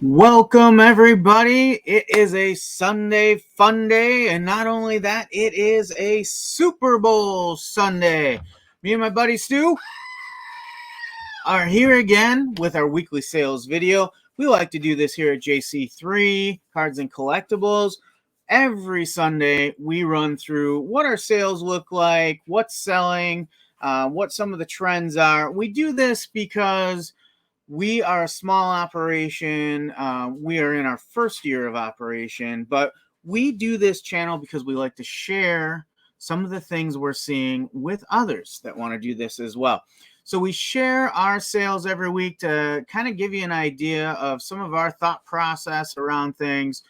Welcome, everybody. It is a Sunday fun day, and not only that, it is a Super Bowl Sunday. Me and my buddy Stu are here again with our weekly sales video. We like to do this here at JC3 Cards and Collectibles. Every Sunday, we run through what our sales look like, what's selling, what some of the trends are. We do this because we are a small operation. We are in our first year of operation, but we do this channel because we like to share some of the things we're seeing with others that want to do this as well. So we share our sales every week to kind of give you an idea of some of our thought process around things,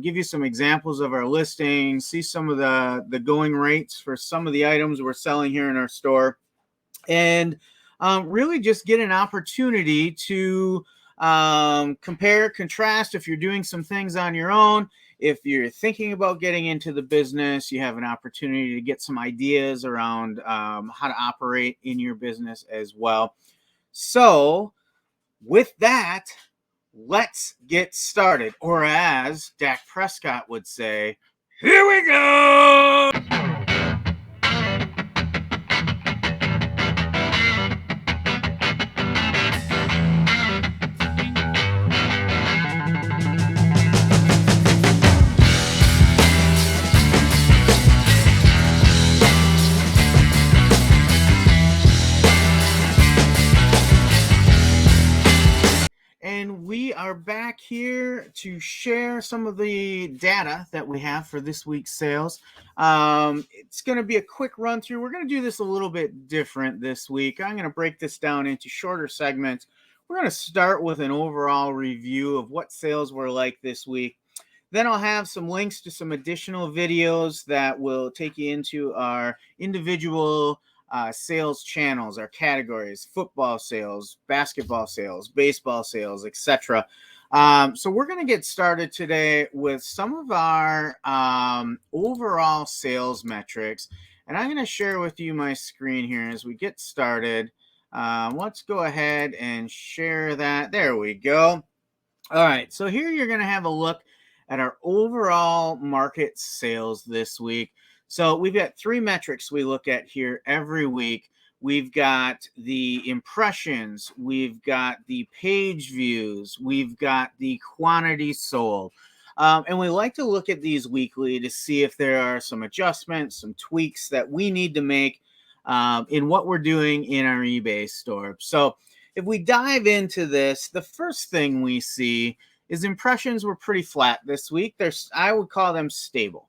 give you some examples of our listings, see some of the going rates for some of the items we're selling here in our store, and really just get an opportunity to compare, contrast. If you're doing some things on your own, if you're thinking about getting into the business, you have an opportunity to get some ideas around how to operate in your business as well. So with that, let's get started. Or as Dak Prescott would say, here we go! And we are back here to share some of the data that we have for this week's sales. It's going to be a quick run through. We're going to do this a little bit different this week. I'm going to break this down into shorter segments. We're going to start with an overall review of what sales were like this week. Then I'll have some links to some additional videos that will take you into our individual sales channels, our categories: football sales, basketball sales, baseball sales, etc. So we're going to get started today with some of our overall sales metrics. And I'm going to share with you my screen here as we get started. Let's go ahead and share that. There we go. All right. So here you're going to have a look at our overall market sales this week. So we've got three metrics we look at here every week. We've got the impressions, we've got the page views, we've got the quantity sold. And we like to look at these weekly to see if there are some adjustments, some tweaks that we need to make in what we're doing in our eBay store. So if we dive into this, the first thing we see is impressions were pretty flat this week. I would call them stable.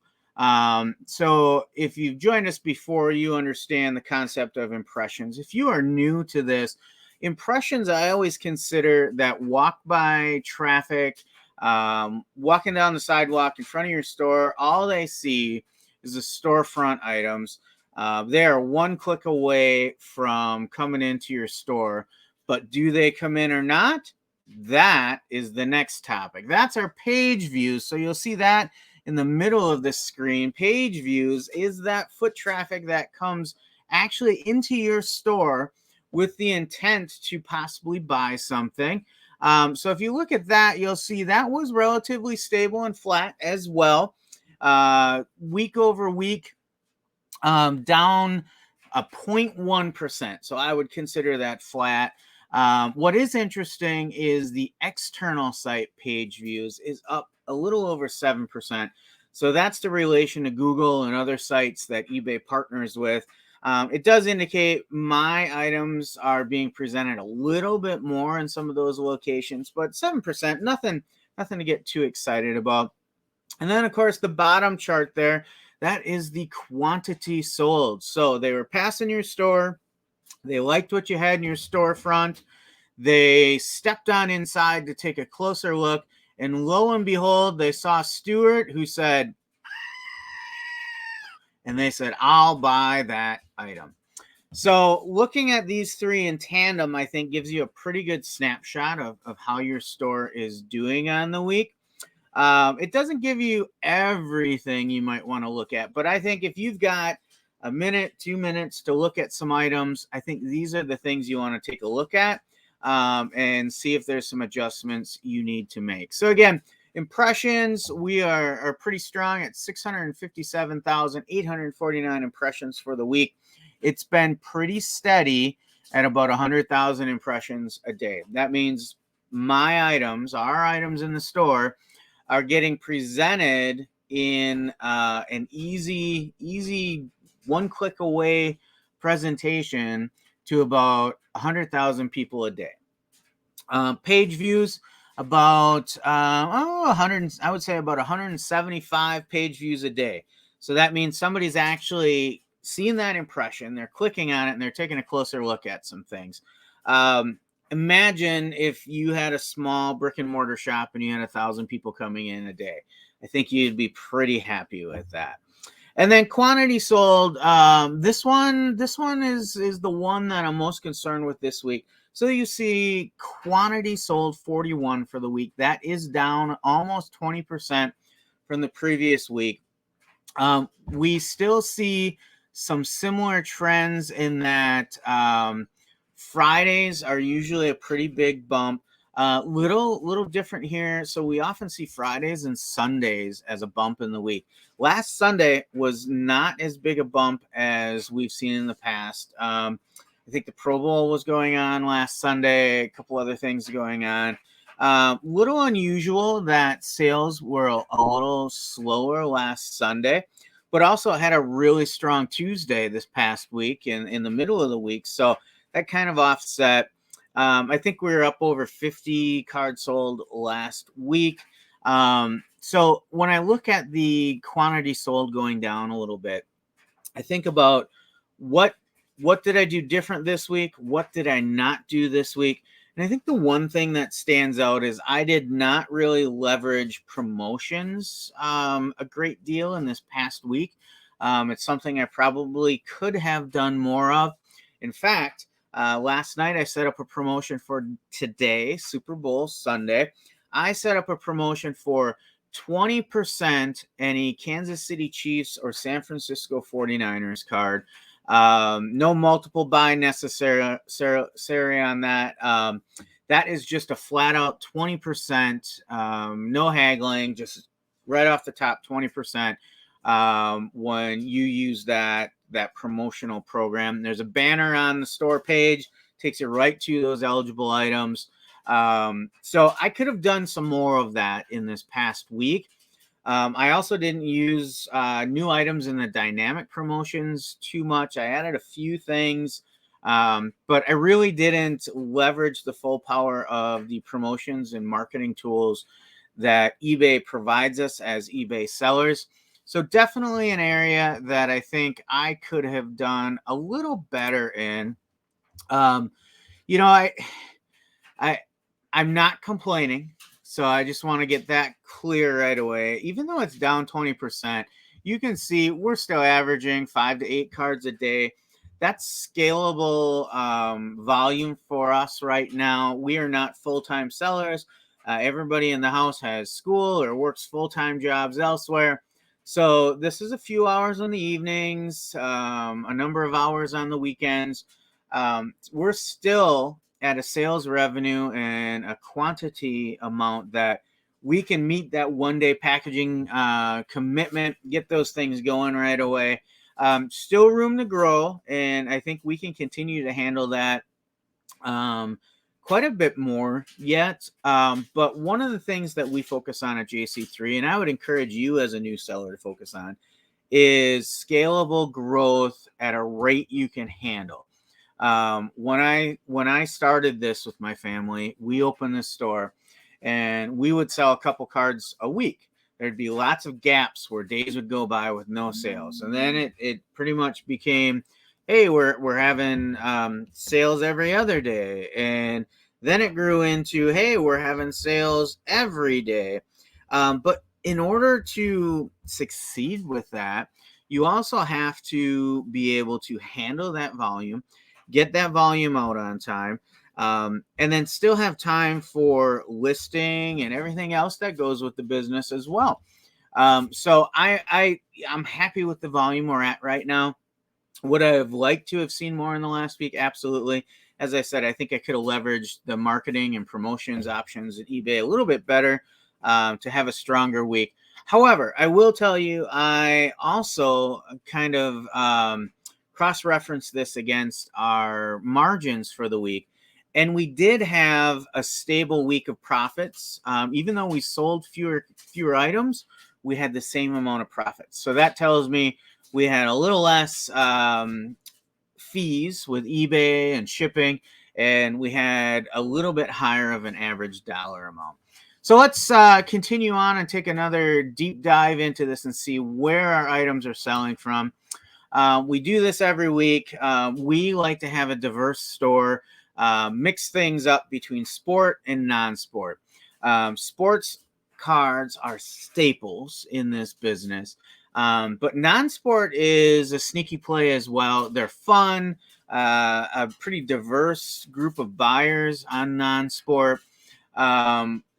So if you've joined us before, you understand the concept of impressions. If you are new to this, impressions, I always consider that walk by traffic, walking down the sidewalk in front of your store. All they see is the storefront items. They are one click away from coming into your store, but do they come in or not? That is the next topic. That's our page views. So you'll see that in the middle of the screen. Page views is that foot traffic that comes actually into your store with the intent to possibly buy something. So if you look at that, you'll see that was relatively stable and flat as well. Week over week, down a 0.1%. So I would consider that flat. What is interesting is the external site page views is up a little over 7%. So that's the relation to Google and other sites that eBay partners with. It does indicate my items are being presented a little bit more in some of those locations, but 7%, nothing to get too excited about. And then, of course, the bottom chart there, that is the quantity sold. So they were passing your store. They liked what you had in your storefront. They stepped on inside to take a closer look. And lo and behold, they saw Stuart, who said, and they said, I'll buy that item. So looking at these three in tandem, I think gives you a pretty good snapshot of how your store is doing on the week. It doesn't give you everything you might want to look at, but I think if you've got a minute, 2 minutes to look at some items, I think these are the things you want to take a look at. and see if there's some adjustments you need to make. So again, impressions, we are pretty strong at 657,849 impressions for the week. It's been pretty steady at about 100,000 impressions a day. That means my items, our items in the store, are getting presented in an easy one click away presentation to about 100,000 people a day. Page views, about 100, I would say about 175 page views a day. So that means somebody's actually seeing that impression, they're clicking on it, and they're taking a closer look at some things. Imagine if you had a small brick and mortar shop and you had 1,000 people coming in a day. I think you'd be pretty happy with that. And then quantity sold. This one is the one that I'm most concerned with this week. So you see quantity sold 41 for the week. That is down almost 20% from the previous week. We still see some similar trends in that Fridays are usually a pretty big bump. Little different here. So we often see Fridays and Sundays as a bump in the week. Last Sunday was not as big a bump as we've seen in the past. I think the Pro Bowl was going on last Sunday, a couple other things going on. Little unusual that sales were a little slower last Sunday, but also had a really strong Tuesday this past week in the middle of the week. So that kind of offset. I think we were up over 50 cards sold last week. So when I look at the quantity sold going down a little bit, I think about what did I do different this week? What did I not do this week? And I think the one thing that stands out is I did not really leverage promotions a great deal in this past week. It's something I probably could have done more of. In fact, last night I set up a promotion for today, Super Bowl Sunday. I set up a promotion for 20% any Kansas City Chiefs or San Francisco 49ers card. No multiple buy necessary on that. That is just a flat out 20%, no haggling, just right off the top 20% when you use that promotional program. There's a banner on the store page, takes you right to those eligible items. So I could have done some more of that in this past week. I also didn't use new items in the dynamic promotions too much. I added a few things, but I really didn't leverage the full power of the promotions and marketing tools that eBay provides us as eBay sellers. So definitely an area that I think I could have done a little better in. I'm not complaining. So I just want to get that clear right away. Even though it's down 20%, you can see we're still averaging 5 to 8 cards a day. That's scalable volume for us right now. We are not full-time sellers. Everybody in the house has school or works full-time jobs elsewhere. So this is a few hours in the evenings, a number of hours on the weekends. We're still at a sales revenue and a quantity amount that we can meet that one-day packaging commitment, get those things going right away. Still room to grow, and I think we can continue to handle that quite a bit more yet. But one of the things that we focus on at JC3, and I would encourage you as a new seller to focus on, is scalable growth at a rate you can handle. When I started this with my family, we opened this store and we would sell a couple cards a week. There'd be lots of gaps where days would go by with no sales. And then it pretty much became, hey, we're having sales every other day. And then it grew into, hey, we're having sales every day. But in order to succeed with that, you also have to be able to handle that volume, get that volume out on time, and then still have time for listing and everything else that goes with the business as well. So I'm happy with the volume we're at right now. Would I have liked to have seen more in the last week? Absolutely. As I said, I think I could have leveraged the marketing and promotions options at eBay a little bit better to have a stronger week. However, I will tell you, I also kind of cross-reference this against our margins for the week. And we did have a stable week of profits. Even though we sold fewer items, we had the same amount of profits. So that tells me we had a little less fees with eBay and shipping, and we had a little bit higher of an average dollar amount. So let's continue on and take another deep dive into this and see where our items are selling from. We do this every week. We like to have a diverse store, mix things up between sport and non-sport. Sports cards are staples in this business, but non-sport is a sneaky play as well. They're fun, a pretty diverse group of buyers on non-sport.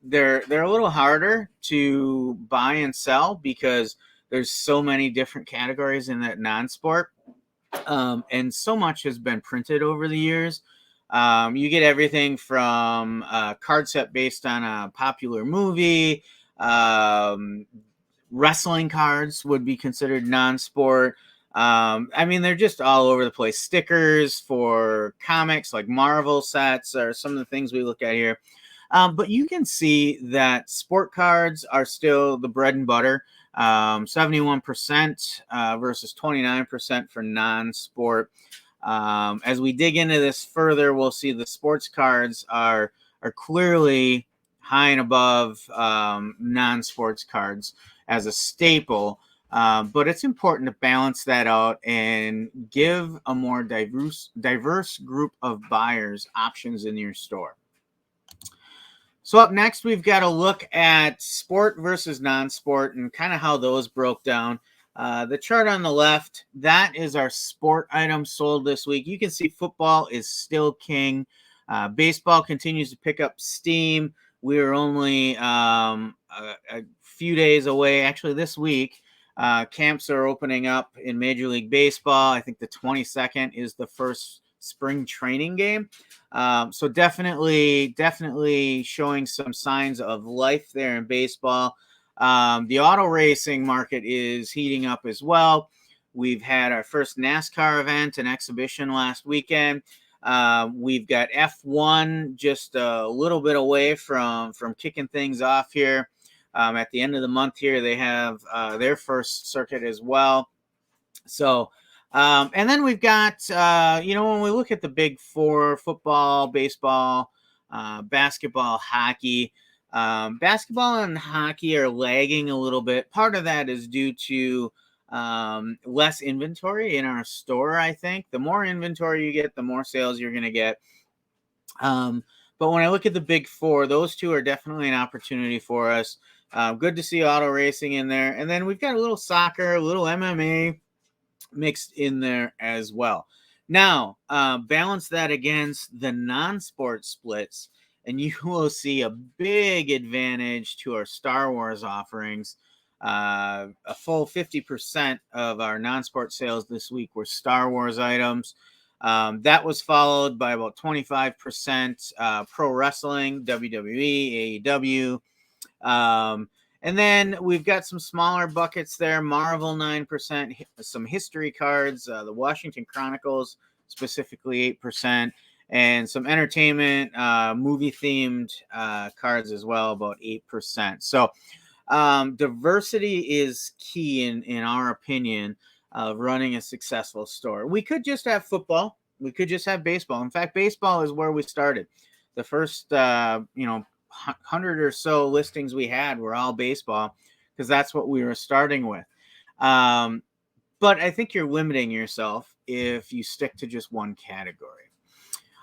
They're a little harder to buy and sell because there's so many different categories in that non-sport, and so much has been printed over the years. You get everything from a card set based on a popular movie. Wrestling cards would be considered non-sport. I mean, they're just all over the place. Stickers for comics like Marvel sets are some of the things we look at here. But you can see that sport cards are still the bread and butter. 71% versus 29% for non-sport. As we dig into this further, we'll see the sports cards are clearly high and above non-sports cards as a staple. But it's important to balance that out and give a more diverse group of buyers options in your store. So up next, we've got a look at sport versus non-sport and kind of how those broke down. The chart on the left, that is our sport items sold this week. You can see football is still king. Baseball continues to pick up steam. We are only a few days away. Actually, this week, camps are opening up in Major League Baseball. I think the 22nd is the first spring training game. So definitely showing some signs of life there in baseball. The auto racing market is heating up as well. We've had our first NASCAR event and exhibition last weekend. We've got F1 just a little bit away from kicking things off here. At the end of the month here, they have their first circuit as well. So, and then we've got, when we look at the big four, football, baseball, basketball, hockey, basketball and hockey are lagging a little bit. Part of that is due to less inventory in our store, I think. The more inventory you get, the more sales you're going to get. But when I look at the big four, those two are definitely an opportunity for us. Good to see auto racing in there. And then we've got a little soccer, a little MMA mixed in there as well. Now, balance that against the non-sport splits, and you will see a big advantage to our Star Wars offerings. A full 50% of our non-sport sales this week were Star Wars items. That was followed by about 25% pro wrestling, WWE, AEW. And then we've got some smaller buckets there. Marvel 9%, some history cards, the Washington Chronicles specifically 8%, and some entertainment, movie-themed cards as well, about 8%. So diversity is key in our opinion of running a successful store. We could just have football. We could just have baseball. In fact, baseball is where we started. The first, 100 or so listings we had were all baseball because that's what we were starting with. But I think you're limiting yourself if you stick to just one category.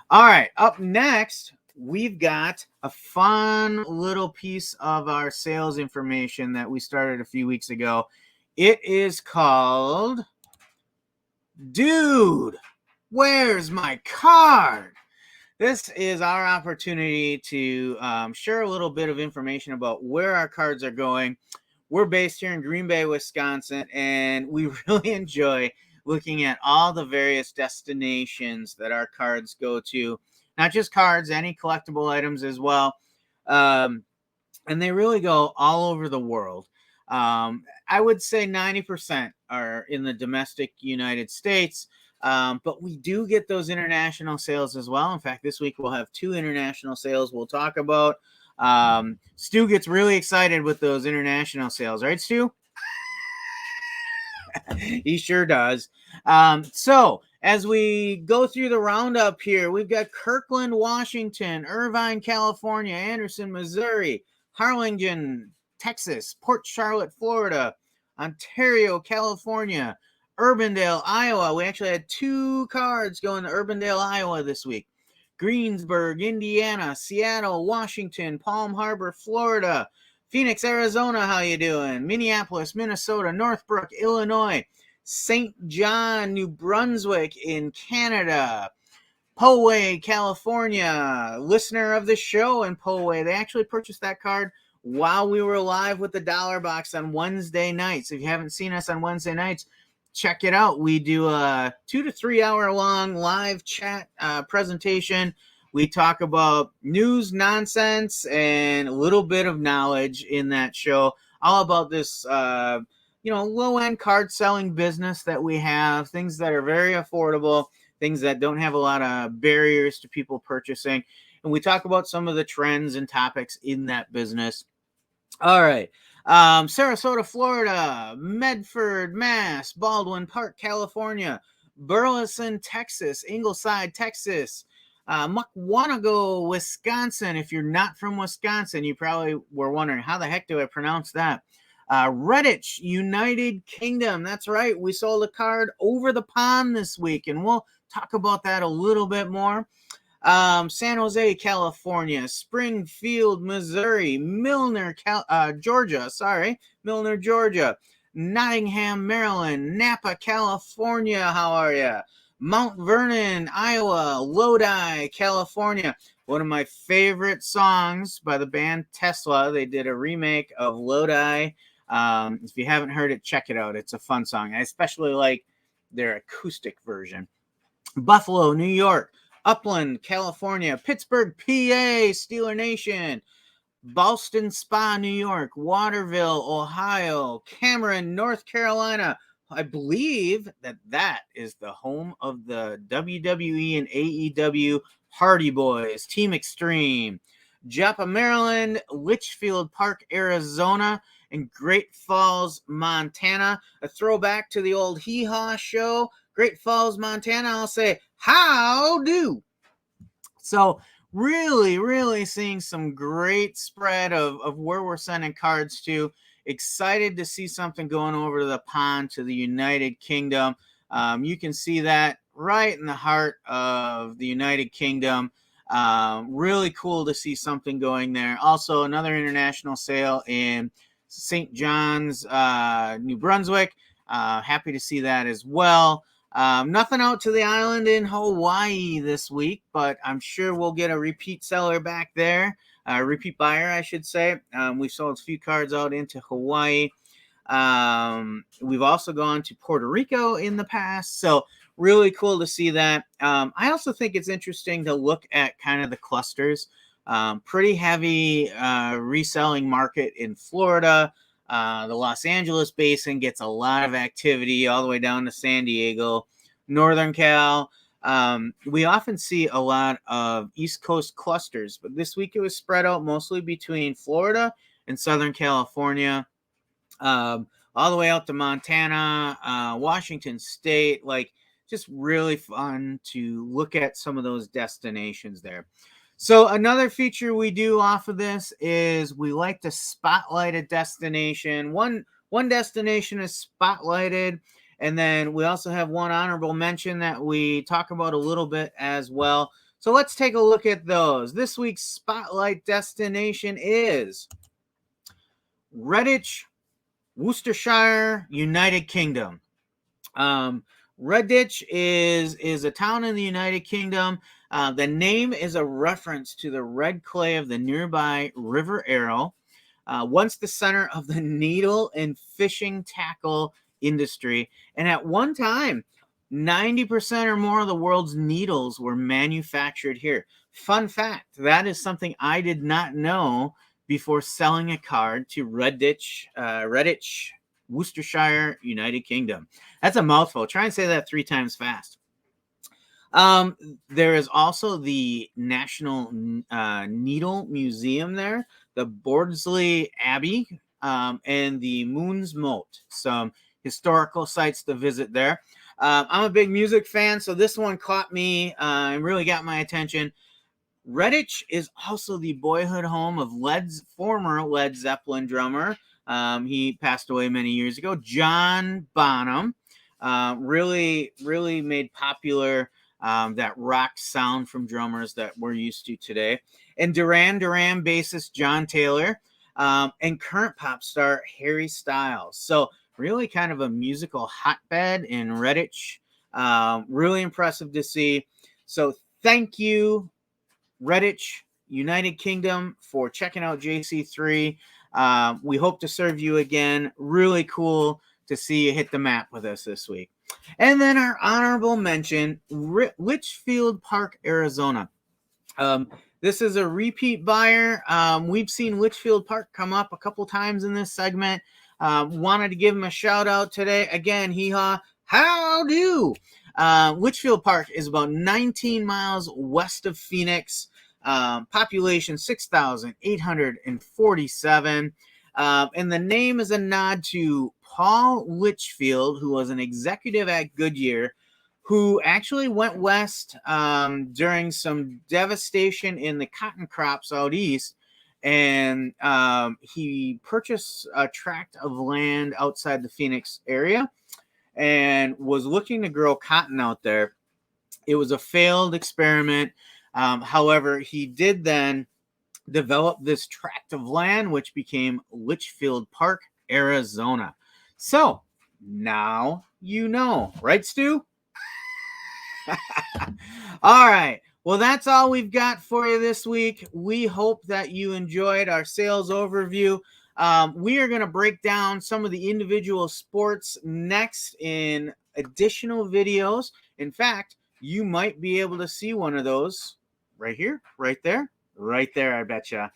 All right, up next, we've got a fun little piece of our sales information that we started a few weeks ago. It is called, Dude, Where's My Card? This is our opportunity to share a little bit of information about where our cards are going. We're based here in Green Bay, Wisconsin, and we really enjoy looking at all the various destinations that our cards go to, not just cards, any collectible items as well. And they really go all over the world. I would say 90% are in the domestic United States, but we do get those international sales as well. In fact, this week we'll have 2 international sales we'll talk about. Stu gets really excited with those international sales, right, Stu? He sure does. So as we go through the roundup here, we've got Kirkland, Washington, Irvine, California, Anderson, Missouri, Harlingen, Texas, Port Charlotte, Florida, Ontario, California, Urbandale, Iowa. We actually had 2 cards going to Urbandale, Iowa this week. Greensburg, Indiana, Seattle, Washington, Palm Harbor, Florida, Phoenix, Arizona, how you doing? Minneapolis, Minnesota, Northbrook, Illinois, St. John, New Brunswick in Canada, Poway, California, listener of the show in Poway. They actually purchased that card while we were live with the Dollar Box on Wednesday nights. If you haven't seen us on Wednesday nights, check it out. We do a 2 to 3 hour long live chat presentation. We talk about news, nonsense, and a little bit of knowledge in that show, all about this, low-end card selling business that we have, things that are very affordable, things that don't have a lot of barriers to people purchasing. And we talk about some of the trends and topics in that business. All right. Sarasota, Florida, Medford, Mass, Baldwin Park, California, Burleson, Texas, Ingleside, Texas, Mukwonago, Wisconsin. If you're not from Wisconsin, you probably were wondering, how the heck do I pronounce that? Redditch, United Kingdom. That's right. We sold a card over the pond this week, and we'll talk about that a little bit more. San Jose, California, Springfield, Missouri, Milner, Georgia, Nottingham, Maryland, Napa, California, how are you? Mount Vernon, Iowa, Lodi, California. One of my favorite songs by the band Tesla. They did a remake of Lodi. If you haven't heard it, check it out. It's a fun song. I especially like their acoustic version. Buffalo, New York, Upland, California, Pittsburgh, PA, Steeler Nation, Ballston Spa, New York, Waterville, Ohio, Cameron, North Carolina. I believe that is the home of the WWE and AEW Hardy Boys, Team Extreme. Joppa, Maryland, Litchfield Park, Arizona, and Great Falls, Montana. A throwback to the old Hee Haw show. Great Falls, Montana. I'll say, how do? So really, really seeing some great spread of where we're sending cards to. Excited to see something going over to the pond to the United Kingdom. You can see that right in the heart of the United Kingdom. Really cool to see something going there. Also, another international sale in St. John's, New Brunswick. Happy to see that as well. Nothing out to the island in Hawaii this week, but I'm sure we'll get a repeat seller back there. Repeat buyer, I should say. We've sold a few cards out into Hawaii. We've also gone to Puerto Rico in the past, so really cool to see that. I also think it's interesting to look at kind of the clusters. Pretty heavy reselling market in Florida. The Los Angeles basin gets a lot of activity all the way down to San Diego, Northern Cal. We often see a lot of East Coast clusters, but this week it was spread out mostly between Florida and Southern California, all the way out to Montana, Washington State. Like, just really fun to look at some of those destinations there. So another feature we do off of this is we like to spotlight a destination. One destination is spotlighted, and then we also have one honorable mention that we talk about a little bit as well. So let's take a look at those. This week's spotlight destination is Redditch, Worcestershire, United Kingdom. Redditch is a town in the United Kingdom. The name is a reference to the red clay of the nearby River Arrow, once the center of the needle and fishing tackle industry, and at one time 90% or more of the world's needles were manufactured here. Fun fact, that is something I did not know before selling a card to Redditch, Worcestershire, United Kingdom. That's a mouthful. Try and say that 3 times fast. There is also the National Needle Museum there, the Bordsley Abbey, and the Moon's Moat. Some historical sites to visit there. I'm a big music fan, so this one caught me and really got my attention. Redditch is also the boyhood home of former Led Zeppelin drummer. He passed away many years ago, John Bonham. Really made popular that rock sound from drummers that we're used to today. And Duran Duran bassist John Taylor, and current pop star Harry Styles. So really kind of a musical hotbed in Redditch. Really impressive to see. So thank you, Redditch, United Kingdom, for checking out JC3. We hope to serve you again. Really cool to see you hit the map with us this week. And then our honorable mention, Litchfield Park, Arizona. This is a repeat buyer. We've seen Litchfield Park come up a couple times in this segment. Wanted to give him a shout out today. Again, hee-haw, how do? Litchfield Park is about 19 miles west of Phoenix. Population 6,847. And the name is a nod to Paul Litchfield, who was an executive at Goodyear, who actually went west during some devastation in the cotton crops out east. And he purchased a tract of land outside the Phoenix area and was looking to grow cotton out there. It was a failed experiment. However, he did then develop this tract of land, which became Litchfield Park, Arizona. So now you know, right, Stu? All right. Well, that's all we've got for you this week. We hope that you enjoyed our sales overview. We are going to break down some of the individual sports next in additional videos. In fact, you might be able to see one of those right here, right there, I betcha.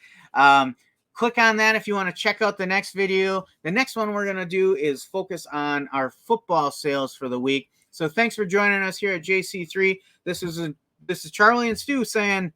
Click on that if you want to check out the next video. The next one we're going to do is focus on our football sales for the week. So thanks for joining us here at JC3. This is Charlie and Stu saying